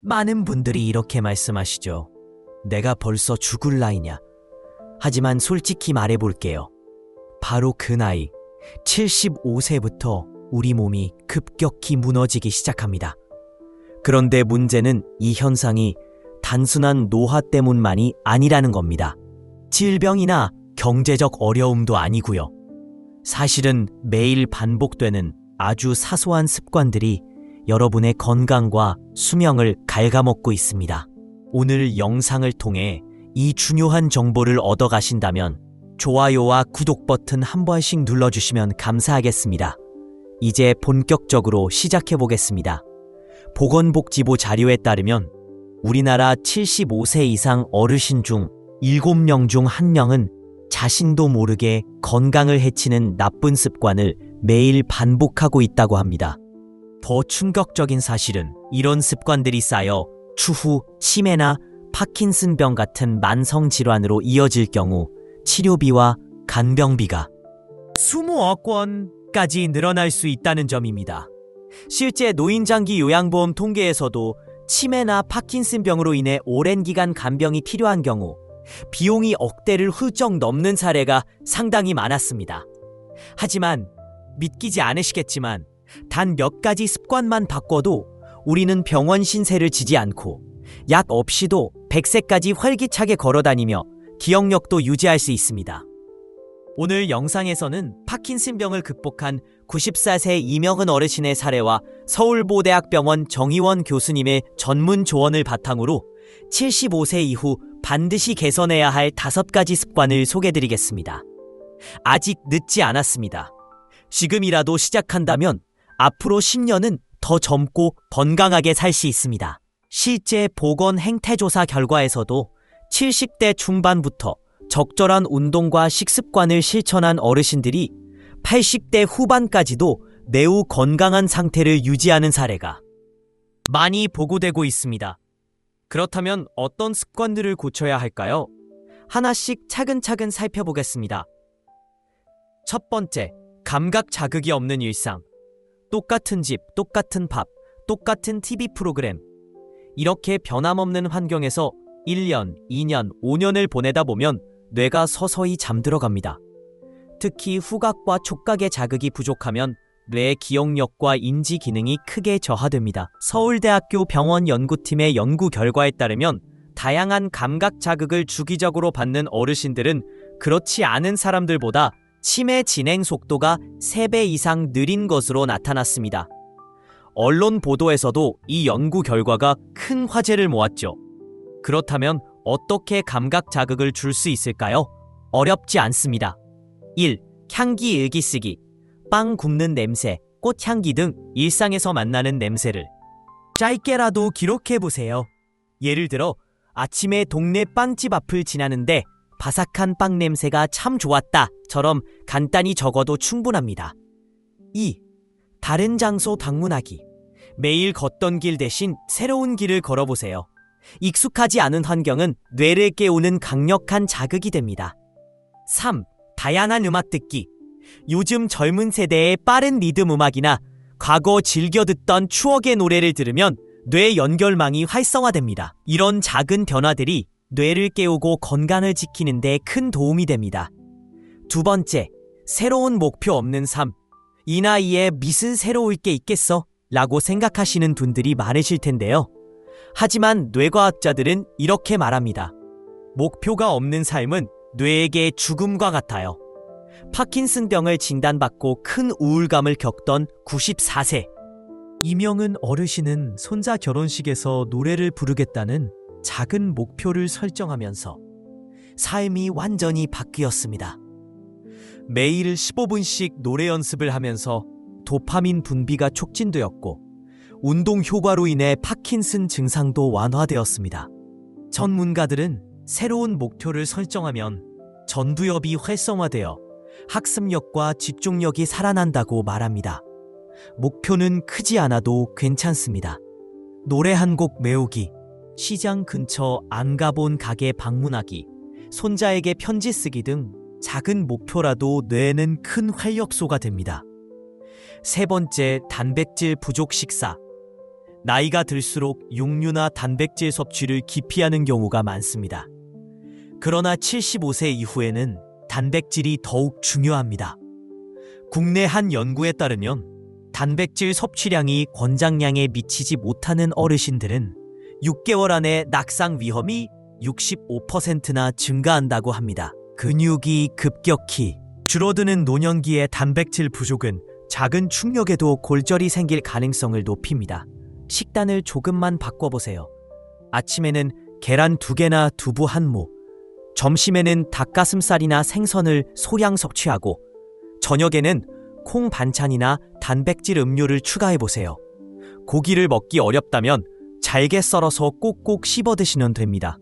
많은 분들이 이렇게 말씀하시죠. 내가 벌써 죽을 나이냐? 하지만 솔직히 말해볼게요. 바로 그 나이, 75세부터 우리 몸이 급격히 무너지기 시작합니다. 그런데 문제는 이 현상이 단순한 노화 때문만이 아니라는 겁니다. 질병이나 경제적 어려움도 아니고요. 사실은 매일 반복되는 아주 사소한 습관들이 여러분의 건강과 수명을 갉아먹고 있습니다. 오늘 영상을 통해 이 중요한 정보를 얻어가신다면 좋아요와 구독 버튼 한 번씩 눌러주시면 감사하겠습니다. 이제 본격적으로 시작해보겠습니다. 보건복지부 자료에 따르면 우리나라 75세 이상 어르신 중 7명 중 1명은 자신도 모르게 건강을 해치는 나쁜 습관을 매일 반복하고 있다고 합니다. 더 충격적인 사실은 이런 습관들이 쌓여 추후 치매나 파킨슨병 같은 만성질환으로 이어질 경우 치료비와 간병비가 수십억 원까지 늘어날 수 있다는 점입니다. 실제 노인장기 요양보험 통계에서도 치매나 파킨슨병으로 인해 오랜 기간 간병이 필요한 경우 비용이 억대를 훌쩍 넘는 사례가 상당히 많았습니다. 하지만 믿기지 않으시겠지만 단 몇 가지 습관만 바꿔도 우리는 병원 신세를 지지 않고 약 없이도 100세까지 활기차게 걸어다니며 기억력도 유지할 수 있습니다. 오늘 영상에서는 파킨슨병을 극복한 94세 이명은 어르신의 사례와 서울보대학병원 정의원 교수님의 전문 조언을 바탕으로 75세 이후 반드시 개선해야 할 5가지 습관을 소개해드리겠습니다. 아직 늦지 않았습니다. 지금이라도 시작한다면 앞으로 10년은 더 젊고 건강하게 살 수 있습니다. 실제 보건 행태조사 결과에서도 70대 중반부터 적절한 운동과 식습관을 실천한 어르신들이 80대 후반까지도 매우 건강한 상태를 유지하는 사례가 많이 보고되고 있습니다. 그렇다면 어떤 습관들을 고쳐야 할까요? 하나씩 차근차근 살펴보겠습니다. 첫 번째, 감각 자극이 없는 일상. 똑같은 집, 똑같은 밥, 똑같은 TV 프로그램. 이렇게 변함없는 환경에서 1년, 2년, 5년을 보내다 보면 뇌가 서서히 잠들어갑니다. 특히 후각과 촉각의 자극이 부족하면 뇌의 기억력과 인지 기능이 크게 저하됩니다. 서울대학교 병원 연구팀의 연구 결과에 따르면 다양한 감각 자극을 주기적으로 받는 어르신들은 그렇지 않은 사람들보다 치매 진행 속도가 3배 이상 느린 것으로 나타났습니다. 언론 보도에서도 이 연구 결과가 큰 화제를 모았죠. 그렇다면 어떻게 감각 자극을 줄 수 있을까요? 어렵지 않습니다. 1. 향기 일기 쓰기. 빵 굽는 냄새, 꽃향기 등 일상에서 만나는 냄새를 짧게라도 기록해보세요. 예를 들어 아침에 동네 빵집 앞을 지나는데 바삭한 빵 냄새가 참 좋았다처럼 간단히 적어도 충분합니다. 2. 다른 장소 방문하기. 매일 걷던 길 대신 새로운 길을 걸어보세요. 익숙하지 않은 환경은 뇌를 깨우는 강력한 자극이 됩니다. 3. 다양한 음악 듣기. 요즘 젊은 세대의 빠른 리듬 음악이나 과거 즐겨 듣던 추억의 노래를 들으면 뇌 연결망이 활성화됩니다. 이런 작은 변화들이 뇌를 깨우고 건강을 지키는 데 큰 도움이 됩니다. 두 번째, 새로운 목표 없는 삶. 이 나이에 무슨 새로울 게 있겠어? 라고 생각하시는 분들이 많으실 텐데요. 하지만 뇌과학자들은 이렇게 말합니다. 목표가 없는 삶은 뇌에게 죽음과 같아요. 파킨슨병을 진단받고 큰 우울감을 겪던 94세 이명은 어르신은 손자 결혼식에서 노래를 부르겠다는 작은 목표를 설정하면서 삶이 완전히 바뀌었습니다. 매일 15분씩 노래 연습을 하면서 도파민 분비가 촉진되었고 운동 효과로 인해 파킨슨 증상도 완화되었습니다. 전문가들은 새로운 목표를 설정하면 전두엽이 활성화되어 학습력과 집중력이 살아난다고 말합니다. 목표는 크지 않아도 괜찮습니다. 노래 한 곡 외우기, 시장 근처 안 가본 가게 방문하기, 손자에게 편지 쓰기 등 작은 목표라도 뇌에는 큰 활력소가 됩니다. 세 번째, 단백질 부족 식사. 나이가 들수록 육류나 단백질 섭취를 기피하는 경우가 많습니다. 그러나 75세 이후에는 단백질이 더욱 중요합니다. 국내 한 연구에 따르면 단백질 섭취량이 권장량에 미치지 못하는 어르신들은 6개월 안에 낙상 위험이 65%나 증가한다고 합니다. 근육이 급격히 줄어드는 노년기의 단백질 부족은 작은 충격에도 골절이 생길 가능성을 높입니다. 식단을 조금만 바꿔보세요. 아침에는 계란 2개나 두부 1무, 점심에는 닭가슴살이나 생선을 소량 섭취하고 저녁에는 콩 반찬이나 단백질 음료를 추가해보세요. 고기를 먹기 어렵다면 잘게 썰어서 꼭꼭 씹어 드시면 됩니다.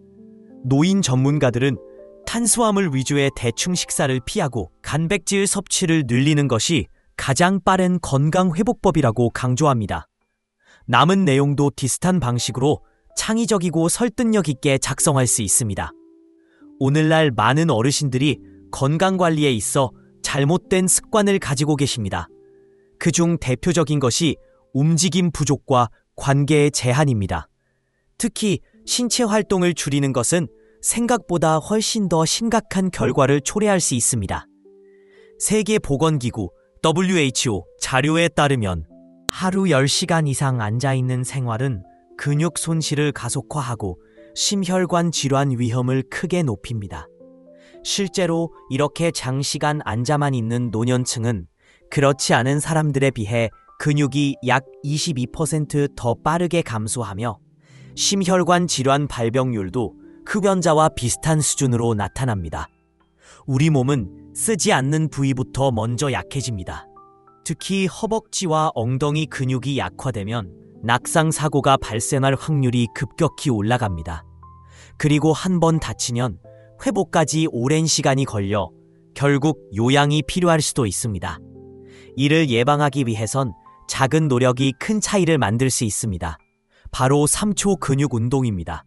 노인 전문가들은 탄수화물 위주의 대충 식사를 피하고 단백질 섭취를 늘리는 것이 가장 빠른 건강 회복법이라고 강조합니다. 남은 내용도 비슷한 방식으로 창의적이고 설득력 있게 작성할 수 있습니다. 오늘날 많은 어르신들이 건강관리에 있어 잘못된 습관을 가지고 계십니다. 그중 대표적인 것이 움직임 부족과 관계의 제한입니다. 특히 신체 활동을 줄이는 것은 생각보다 훨씬 더 심각한 결과를 초래할 수 있습니다. 세계보건기구 WHO 자료에 따르면 하루 10시간 이상 앉아있는 생활은 근육 손실을 가속화하고 심혈관 질환 위험을 크게 높입니다. 실제로 이렇게 장시간 앉아만 있는 노년층은 그렇지 않은 사람들에 비해 근육이 약 22% 빠르게 감소하며 심혈관 질환 발병률도 흡연자와 비슷한 수준으로 나타납니다. 우리 몸은 쓰지 않는 부위부터 먼저 약해집니다. 특히 허벅지와 엉덩이 근육이 약화되면 낙상 사고가 발생할 확률이 급격히 올라갑니다. 그리고 한 번 다치면 회복까지 오랜 시간이 걸려 결국 요양이 필요할 수도 있습니다. 이를 예방하기 위해선 작은 노력이 큰 차이를 만들 수 있습니다. 바로 3초 근육 운동입니다.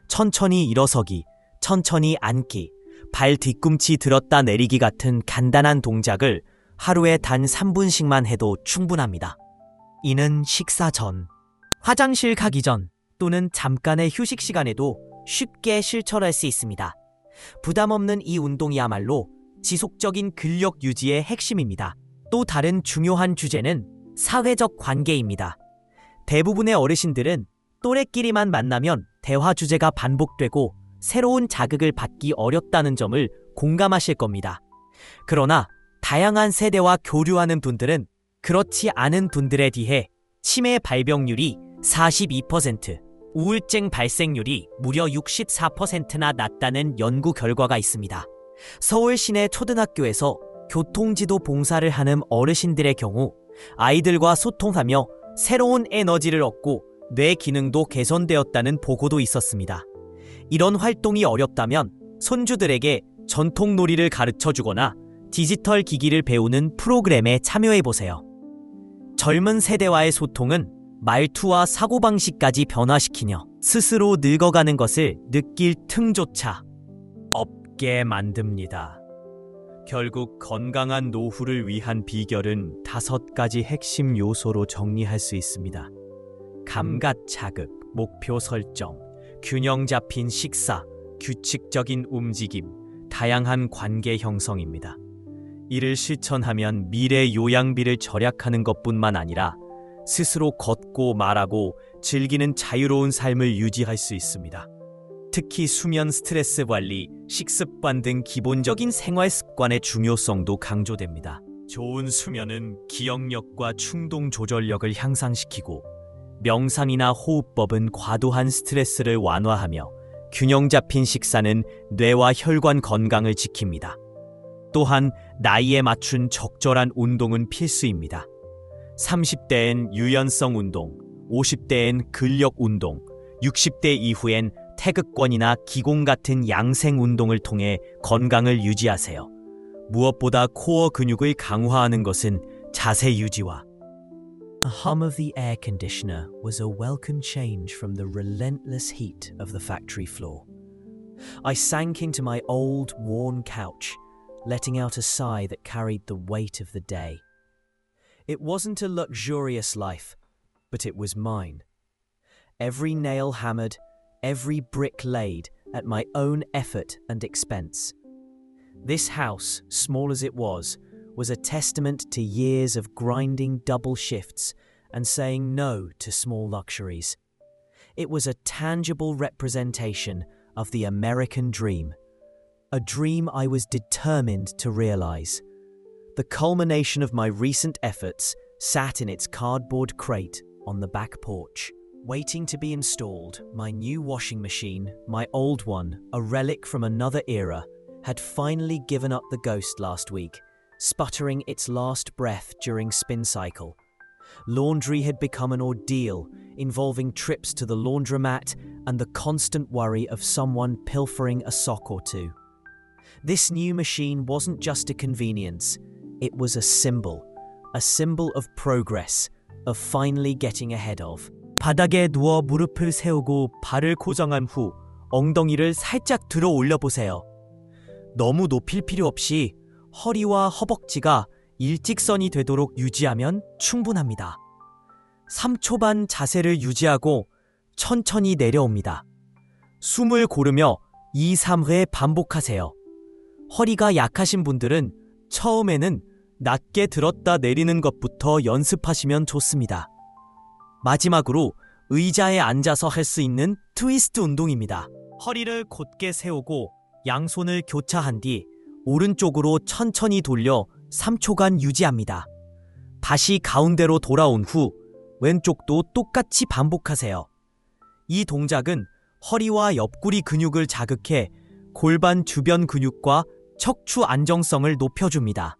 천천히 일어서기, 천천히 앉기, 발 뒤꿈치 들었다 내리기 같은 간단한 동작을 하루에 단 3분씩만 해도 충분합니다. 이는 식사 전, 화장실 가기 전 또는 잠깐의 휴식 시간에도 쉽게 실천할 수 있습니다. 부담 없는 이 운동이야말로 지속적인 근력 유지의 핵심입니다. 또 다른 중요한 주제는 사회적 관계입니다. 대부분의 어르신들은 또래끼리만 만나면 대화 주제가 반복되고 새로운 자극을 받기 어렵다는 점을 공감하실 겁니다. 그러나 다양한 세대와 교류하는 분들은 그렇지 않은 분들에 비해 치매 발병률이 42%, 우울증 발생률이 무려 64%나 낮다는 연구 결과가 있습니다. 서울 시내 초등학교에서 교통지도 봉사를 하는 어르신들의 경우 아이들과 소통하며 새로운 에너지를 얻고 뇌 기능도 개선되었다는 보고도 있었습니다. 이런 활동이 어렵다면 손주들에게 전통 놀이를 가르쳐주거나 디지털 기기를 배우는 프로그램에 참여해보세요. 젊은 세대와의 소통은 말투와 사고방식까지 변화시키며 스스로 늙어가는 것을 느낄 틈조차 없게 만듭니다. 결국 건강한 노후를 위한 비결은 5가지 핵심 요소로 정리할 수 있습니다. 감각 자극, 목표 설정, 균형 잡힌 식사, 규칙적인 움직임, 다양한 관계 형성입니다. 이를 실천하면 미래 요양비를 절약하는 것뿐만 아니라 스스로 걷고 말하고 즐기는 자유로운 삶을 유지할 수 있습니다. 특히 수면 스트레스 관리, 식습관 등 기본적인 생활 습관의 중요성도 강조됩니다. 좋은 수면은 기억력과 충동 조절력을 향상시키고 명상이나 호흡법은 과도한 스트레스를 완화하며 균형 잡힌 식사는 뇌와 혈관 건강을 지킵니다. 또한 나이에 맞춘 적절한 운동은 필수입니다. 30대엔 유연성 운동, 50대엔 근력 운동, 60대 이후엔 태극권이나 기공 같은 양생 운동을 통해 건강을 유지하세요. 무엇보다 코어 근육을 강화하는 것은 자세 유지와 The hum of the air conditioner was a welcome change from the relentless heat of the factory floor. I sank into my old, worn couch, letting out a sigh that carried the weight of the day. It wasn't a luxurious life, but it was mine. every nail hammered, every brick laid at my own effort and expense. This house, small as it was a testament to years of grinding double shifts and saying no to small luxuries. It was a tangible representation of the American dream, a dream I was determined to realize. The culmination of my recent efforts sat in its cardboard crate on the back porch, waiting to be installed. My new washing machine, my old one, a relic from another era, had finally given up the ghost last week, sputtering its last breath during spin cycle. Laundry had become an ordeal, involving trips to the laundromat and the constant worry of someone pilfering a sock or two. This new machine wasn't just a convenience, it was a symbol of progress, of finally getting ahead of. 바닥에 누워 무릎을 세우고 발을 고정한 후 엉덩이를 살짝 들어 올려보세요. 너무 높일 필요 없이 허리와 허벅지가 일직선이 되도록 유지하면 충분합니다. 3초반 자세를 유지하고 천천히 내려옵니다. 숨을 고르며 2, 3회 반복하세요. 허리가 약하신 분들은 처음에는 낮게 들었다 내리는 것부터 연습하시면 좋습니다. 마지막으로 의자에 앉아서 할 수 있는 트위스트 운동입니다. 허리를 곧게 세우고 양손을 교차한 뒤 오른쪽으로 천천히 돌려 3초간 유지합니다. 다시 가운데로 돌아온 후 왼쪽도 똑같이 반복하세요. 이 동작은 허리와 옆구리 근육을 자극해 골반 주변 근육과 척추 안정성을 높여줍니다.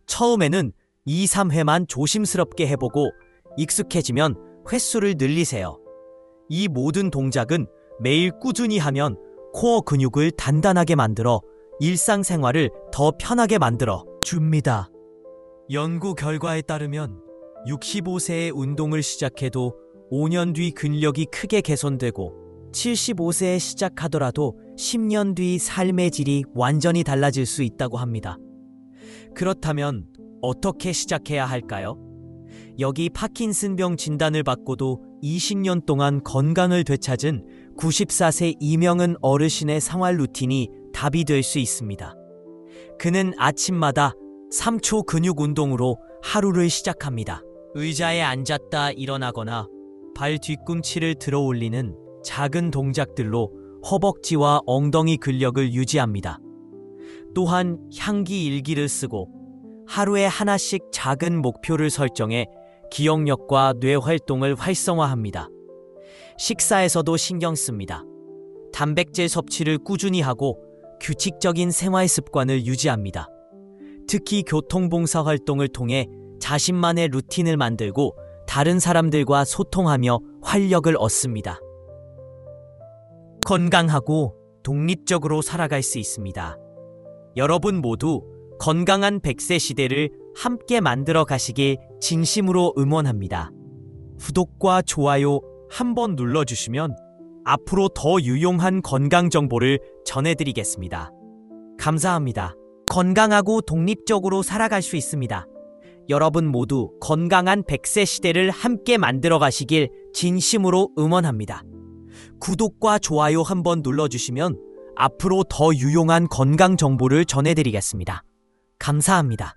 처음에는 2, 3회만 조심스럽게 해보고 익숙해지면 횟수를 늘리세요. 이 모든 동작은 매일 꾸준히 하면 코어 근육을 단단하게 만들어 일상생활을 더 편하게 만들어 줍니다. 연구 결과에 따르면 65세에 운동을 시작해도 5년 뒤 근력이 크게 개선되고 75세에 시작하더라도 10년 뒤 삶의 질이 완전히 달라질 수 있다고 합니다. 그렇다면 어떻게 시작해야 할까요? 여기 파킨슨병 진단을 받고도 20년 동안 건강을 되찾은 94세 이명은 어르신의 생활 루틴이 답이 될 수 있습니다. 그는 아침마다 3초 근육 운동으로 하루를 시작합니다. 의자에 앉았다 일어나거나 발 뒤꿈치를 들어 올리는 작은 동작들로 허벅지와 엉덩이 근력을 유지합니다. 또한 향기 일기를 쓰고 하루에 하나씩 작은 목표를 설정해 기억력과 뇌 활동을 활성화합니다. 식사에서도 신경 씁니다. 단백질 섭취를 꾸준히 하고 규칙적인 생활 습관을 유지합니다. 특히 교통봉사 활동을 통해 자신만의 루틴을 만들고 다른 사람들과 소통하며 활력을 얻습니다. 건강하고 독립적으로 살아갈 수 있습니다. 여러분 모두 건강한 100세 시대를 함께 만들어 가시길 진심으로 응원합니다. 구독과 좋아요 한번 눌러주시면 앞으로 더 유용한 건강 정보를 전해드리겠습니다. 감사합니다. 건강하고 독립적으로 살아갈 수 있습니다. 여러분 모두 건강한 100세 시대를 함께 만들어 가시길 진심으로 응원합니다. 구독과 좋아요 한번 눌러주시면 앞으로 더 유용한 건강 정보를 전해드리겠습니다. 감사합니다.